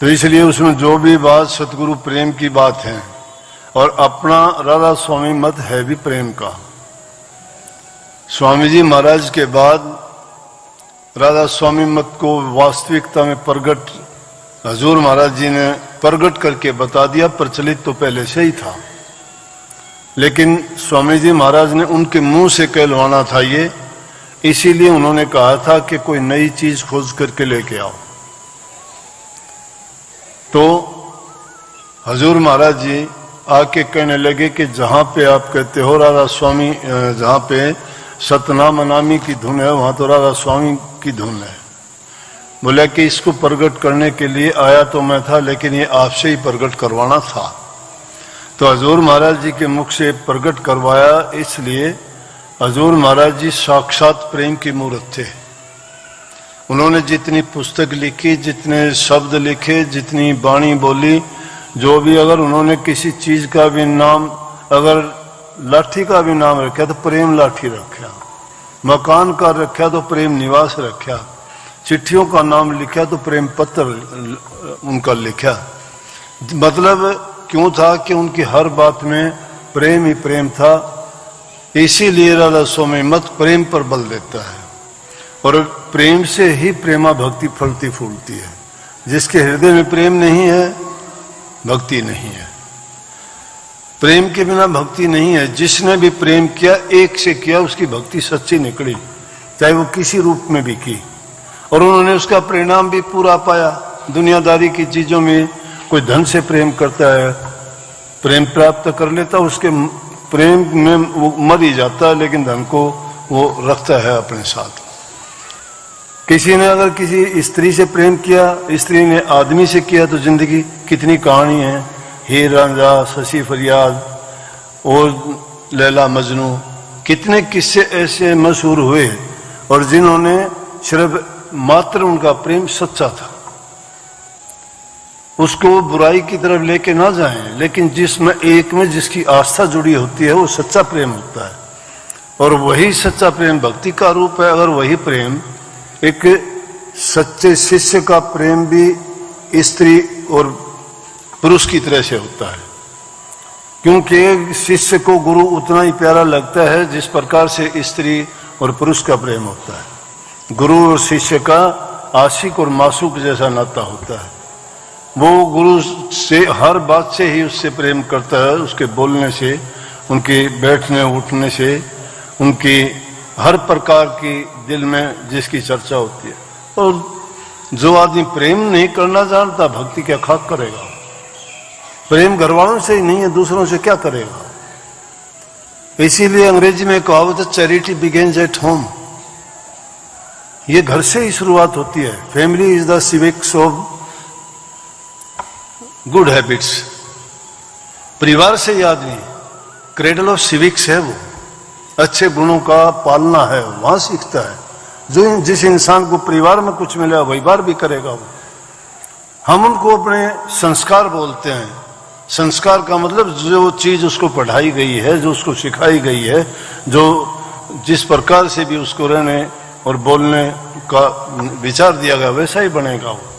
तो इसलिए उसमें जो भी बात सतगुरु प्रेम की बात है, और अपना राधा स्वामी मत है भी प्रेम का। स्वामी जी महाराज के बाद राधा स्वामी मत को वास्तविकता में प्रकट हजूर महाराज जी ने प्रकट करके बता दिया। प्रचलित तो पहले से ही था, लेकिन स्वामी जी महाराज ने उनके मुंह से कहलवाना था ये, इसीलिए उन्होंने कहा था कि कोई नई चीज खोज करके लेके आओ। तो हजूर महाराज जी आके कहने लगे कि जहां पे आप कहते हो राधा स्वामी, जहां पे सतनाम अनामी की धुन है वहां तो राधा स्वामी की धुन है। बोला कि इसको प्रकट करने के लिए आया तो मैं था, लेकिन ये आपसे ही प्रकट करवाना था। तो हजूर महाराज जी के मुख से प्रकट करवाया, इसलिए हजूर महाराज जी साक्षात प्रेम की मूर्त थे। उन्होंने जितनी पुस्तक लिखी, जितने शब्द लिखे, जितनी वाणी बोली, जो भी, अगर उन्होंने किसी चीज का भी नाम, अगर लाठी का भी नाम रखा तो प्रेम लाठी रखा, मकान का रखा तो प्रेम निवास रखा, चिट्ठियों का नाम लिखा तो प्रेम पत्र उनका लिखा। मतलब क्यों था कि उनकी हर बात में प्रेम ही प्रेम था। इसीलिए राधा स्वामी मत प्रेम पर बल देता है, और प्रेम से ही प्रेमा भक्ति फलती फूलती है। जिसके हृदय में प्रेम नहीं है, भक्ति नहीं है। प्रेम के बिना भक्ति नहीं है। जिसने भी प्रेम किया, एक से किया, उसकी भक्ति सच्ची निकली, चाहे वो किसी रूप में भी की, और उन्होंने उसका परिणाम भी पूरा पाया। दुनियादारी की चीजों में कोई धन से प्रेम करता है, प्रेम प्राप्त कर लेता, उसके प्रेम में वो मर ही जाता है, लेकिन धन को वो रखता है अपने साथ। किसी ने अगर किसी स्त्री से प्रेम किया, स्त्री ने आदमी से किया, तो जिंदगी कितनी कहानी है। हीर रांझा, शशि फरियाद और लैला मजनू, कितने किस्से ऐसे मशहूर हुए, और जिन्होंने सिर्फ मात्र उनका प्रेम सच्चा था। उसको बुराई की तरफ लेके ना जाएं, लेकिन जिसमें एक में जिसकी आस्था जुड़ी होती है वो सच्चा प्रेम होता है, और वही सच्चा प्रेम भक्ति का रूप है। अगर वही प्रेम एक सच्चे शिष्य का प्रेम भी स्त्री और पुरुष की तरह से होता है, क्योंकि शिष्य को गुरु उतना ही प्यारा लगता है जिस प्रकार से स्त्री और पुरुष का प्रेम होता है। गुरु और शिष्य का आशिक और मासूक जैसा नाता होता है। वो गुरु से हर बात से ही उससे प्रेम करता है, उसके बोलने से, उनके बैठने उठने से, उनकी हर प्रकार की दिल में जिसकी चर्चा होती है। और जो आदमी प्रेम नहीं करना जानता, भक्ति क्या खाक करेगा। प्रेम घर वालों से ही नहीं है, दूसरों से क्या करेगा। इसीलिए अंग्रेजी में कहावत है, चैरिटी बिगिंस एट होम। ये घर से ही शुरुआत होती है। Family is the civics of good habits. परिवार से ही आदमी क्रेडल ऑफ सिविक्स है, वो अच्छे गुणों का पालना है, वहां सीखता है। जो जिस इंसान को परिवार में कुछ मिला वही बार भी करेगा वो। हम उनको अपने संस्कार बोलते हैं। संस्कार का मतलब जो चीज उसको पढ़ाई गई है, जो उसको सिखाई गई है, जो जिस प्रकार से भी उसको रहने और बोलने का विचार दिया गया, वैसा ही बनेगा वो।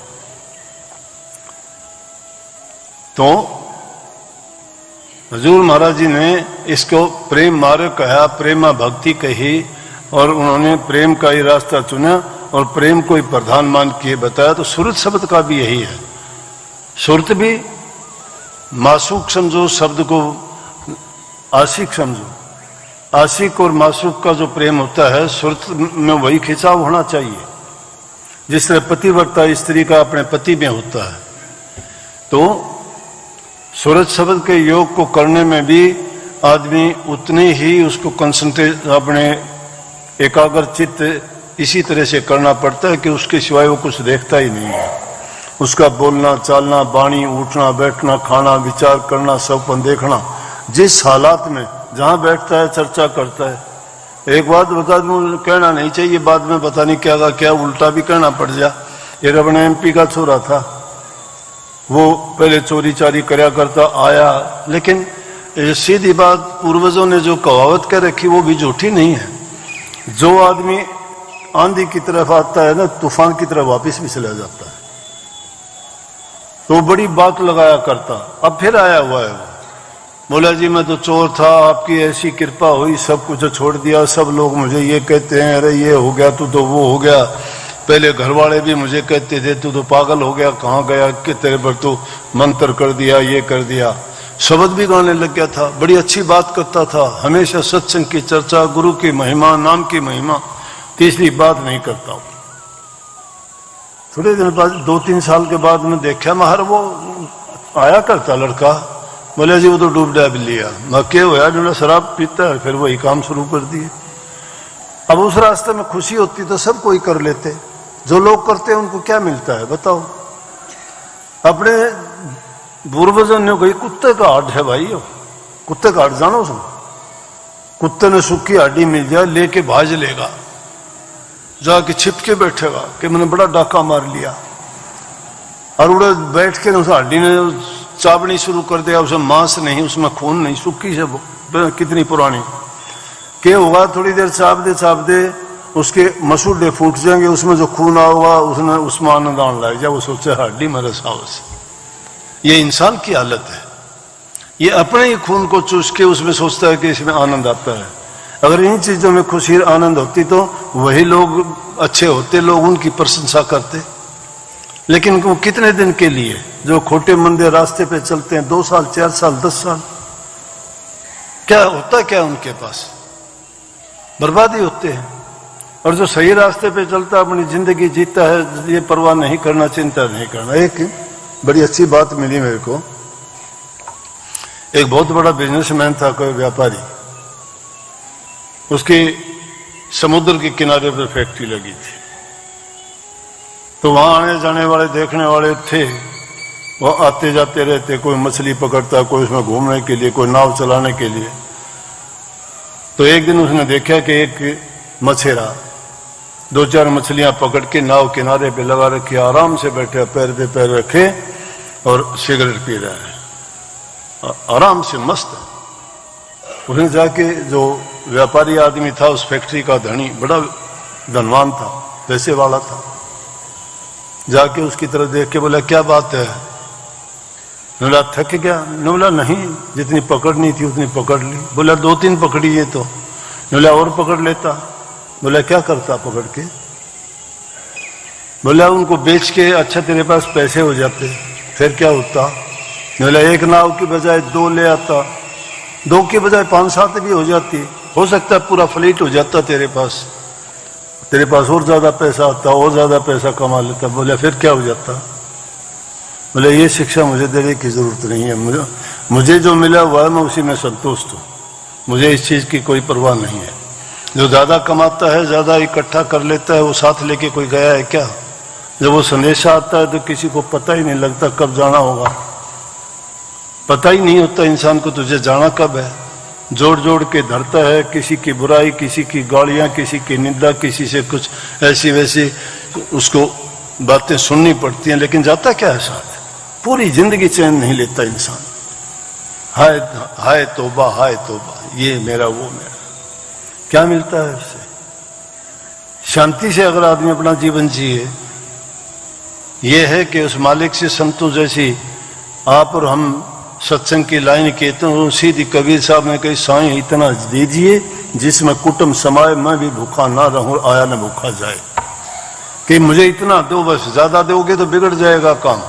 तो हजूर महाराज जी ने इसको प्रेम मार्ग कहा, प्रेमा भक्ति कही, और उन्होंने प्रेम का ही रास्ता चुना और प्रेम को ही प्रधान मान के बताया। तो सुरत शब्द का भी यही है। सुरत भी मासूक समझो, शब्द को आशिक समझो। आशिक और मासूक का जो प्रेम होता है, सुरत में वही खिंचाव होना चाहिए, जिस तरह पतिव्रता स्त्री का अपने पति में होता है। तो सूरज शब्द के योग को करने में भी आदमी उतनी ही उसको कंसंट्रेट, अपने एकाग्र चित्त इसी तरह से करना पड़ता है कि उसके सिवाय वो कुछ देखता ही नहीं है। उसका बोलना चालना, वाणी, उठना बैठना, खाना, विचार करना, सबपन देखना, जिस हालात में जहां बैठता है चर्चा करता है। एक बात बता दूं, कहना नहीं चाहिए, बाद में पता नहीं क्या क्या उल्टा भी कहना पड़ जा। ये अपने MP का छोरा था, वो पहले चोरी चारी करया करता आया, लेकिन सीधी बात, पूर्वजों ने जो कहावत कर रखी वो भी झूठी नहीं है। जो आदमी आंधी की तरफ आता है ना, तूफान की तरफ वापस भी चला जाता है। तो बड़ी बात लगाया करता। अब फिर आया हुआ है वो, बोला जी मैं तो चोर था, आपकी ऐसी कृपा हुई, सब कुछ छोड़ दिया, सब लोग मुझे ये कहते हैं, अरे ये हो गया तू तो वो हो गया, पहले घर वाले भी मुझे कहते थे तू तो पागल हो गया, कहाँ गया कि तेरे पर तो मंत्र कर दिया, ये कर दिया। शब्द भी गाने लग गया था, बड़ी अच्छी बात करता था, हमेशा सत्संग की चर्चा, गुरु की महिमा, नाम की महिमा, तीसरी बात नहीं करता। थोड़े दिन बाद 2-3 साल के बाद मैं देखा, मैं हर वो आया करता लड़का, बोले जी वो तो डूब डाब लिया। मैं क्या हुआ, जो शराब पीता है, फिर वही काम शुरू कर दिए। अब उस रास्ते में खुशी होती तो सब कोई कर लेते, जो लोग करते हैं उनको क्या मिलता है बताओ। अपने पूर्वजों ने कोई कुत्ते का हाड है भाई, कुत्ते का हाड जानो सुन, कुत्ते ने सूखी हड्डी मिल जाए लेके भाज लेगा, जाके छिपके बैठेगा कि मैंने बड़ा डाका मार लिया, और उड़े बैठ के उस हड्डी ने चाबनी शुरू कर दिया, उसमें मांस नहीं, उसमें खून नहीं, सूखी से कितनी पुरानी, क्या होगा थोड़ी देर चाप दे उसके मसूड़े फूट जाएंगे, उसमें जो खून आएगा उसने उसमें आनंद आने लग जाए, वो सोचे हड्डी मेरे सावस। ये इंसान की हालत है, ये अपने ही खून को चूस के उसमें सोचता है कि इसमें आनंद आता है। अगर इन चीजों में खुशी आनंद होती तो वही लोग अच्छे होते, लोग उनकी प्रशंसा करते। लेकिन वो कितने दिन के लिए, जो खोटे मंदे रास्ते पे चलते हैं 2 साल 4 साल 10 साल, क्या होता क्या उनके पास, बर्बादी होते हैं। और जो सही रास्ते पे चलता अपनी जिंदगी जीता है, ये परवाह नहीं करना, चिंता नहीं करना। एक बड़ी अच्छी बात मिली मेरे को, एक बहुत बड़ा बिजनेसमैन था, कोई व्यापारी, उसकी समुद्र के किनारे पर फैक्ट्री लगी थी, तो वहां आने जाने वाले देखने वाले थे, वो आते जाते रहते, कोई मछली पकड़ता, कोई उसमें घूमने के लिए, कोई नाव चलाने के लिए। तो एक दिन उसने देखा कि एक मछेरा 2-4 मछलियां पकड़ के नाव किनारे पे लगा रखी, आराम से बैठे, पैर पे पैर रखे और सिगरेट पी रहा है, आराम से मस्त है। उसने जाके, जो व्यापारी आदमी था, उस फैक्ट्री का धनी, बड़ा धनवान था, पैसे वाला था, जाके उसकी तरफ देख के बोला क्या बात है, बोला थक गया, बोला नहीं, जितनी पकड़नी थी उतनी पकड़ ली। बोला 2-3 पकड़ी है तो, बोला और पकड़ लेता। बोला क्या करता पकड़ के, बोला उनको बेच के अच्छा तेरे पास पैसे हो जाते, फिर क्या होता। बोला 1 नाव की बजाय 2 ले आता, 2 की बजाय 5-7 भी हो जाती, हो सकता है पूरा फ्लीट हो जाता तेरे पास और ज्यादा पैसा आता, और ज्यादा पैसा कमा लेता। बोला फिर क्या हो जाता। बोले ये शिक्षा मुझे देने की जरूरत नहीं है, मुझे जो मिला हुआ है मैं उसी में संतुष्ट हूँ, मुझे इस चीज की कोई परवाह नहीं है। जो ज्यादा कमाता है, ज्यादा इकट्ठा कर लेता है, वो साथ लेके कोई गया है क्या। जब वो संदेशा आता है तो किसी को पता ही नहीं लगता कब जाना होगा, पता ही नहीं होता इंसान को तुझे जाना कब है। जोड़ जोड़ के धरता है, किसी की बुराई, किसी की गालियां, किसी की निंदा, किसी से कुछ ऐसी वैसी उसको बातें सुननी पड़ती हैं, लेकिन जाता क्या है साथ, पूरी जिंदगी चैन नहीं लेता इंसान। हाय हाय तौबा, हाय तौबा, ये मेरा वो मेरा, क्या मिलता है उससे। शांति से अगर आदमी अपना जीवन जिए, ये है कि उस मालिक से संतोष, जैसी आप और हम सत्संग की लाइन कहते हैं, सीधी कबीर साहब ने कही, साईं इतना दीजिए जिसमें कुटुंब समाये, मैं भी भूखा ना रहूं, आया न भूखा जाए। कि मुझे इतना दो बस, ज्यादा दोगे तो बिगड़ जाएगा काम,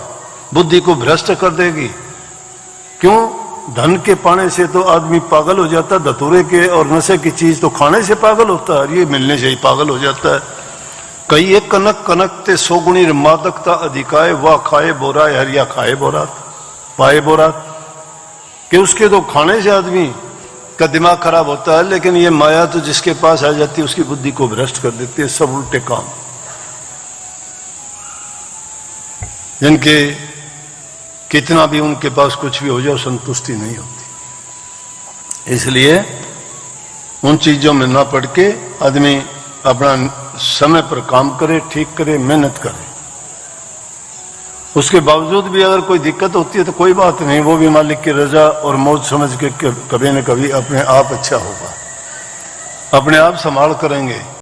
बुद्धि को भ्रष्ट कर देगी। क्यों, धन के पाने से तो आदमी पागल हो जाता, धतूरे के और नशे की चीज तो खाने से पागल होता है, ये मिलने से ही पागल हो जाता है। कई एक कनक कनकते 100 गुणी मादकता अधिकाय, वह खाए बोरा हरिया खाए बोरात पाए बोरात। कि उसके तो खाने से आदमी का दिमाग खराब होता है, लेकिन ये माया तो जिसके पास आ जाती है उसकी बुद्धि को भ्रष्ट कर देती है। सब उल्टे काम, जिनके कितना भी उनके पास कुछ भी हो जाए संतुष्टि नहीं होती। इसलिए उन चीजों में ना पड़ के आदमी अपना समय पर काम करे, ठीक करे, मेहनत करे। उसके बावजूद भी अगर कोई दिक्कत होती है तो कोई बात नहीं, वो भी मालिक की रजा और मौज समझ के कभी न कभी अपने आप अच्छा होगा, अपने आप संभाल करेंगे।